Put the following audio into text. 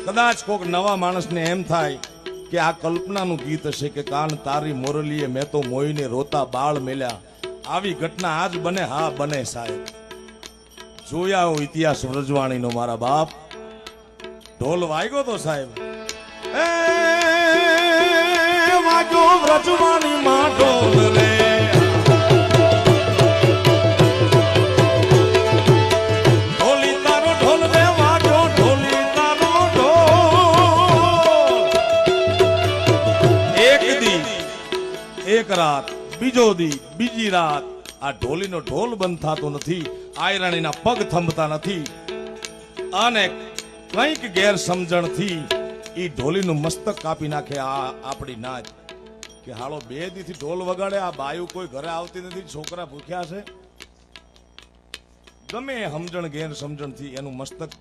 કદાચ કોક નવા માણસને એમ થાય કે આ કલ્પનાનું ગીત હશે કે કાન તારી મોરલીએ મેં તો મોઈને રોતા બાળ મેલ્યા. આવી ઘટના આજ બને? હા બને સાહેબ. જોયા હું ઇતિહાસ વ્રજવાણીનો મારા બાપ. ઢોલ વાગ્યો તો સાહેબ, એ વાગ્યો વ્રજવાણી માં ઢોલ રે. ઢોલી તારો ઢોલ રે વાગ્યો, ઢોલી તારો ઢોલ. એક દી એક રાત, બીજો દી બીજી રાત, આ ઢોલીનો ઢોલ બંધ થતો નથી. આયરાણીના પગ થંભતા નથી અને કંઈક ગેરસમજણથી ઈ ઢોલીનું મસ્તક કાપી નાખે આ આપણી નાચ. કે હાલો 2 દીથી ઢોલ વગાડે, આ બાયુ કોઈ ઘરે આવતી નથી, છોકરા ભૂખ્યા છે. ગમે સમજણ ગેરસમજણથી એનું મસ્તક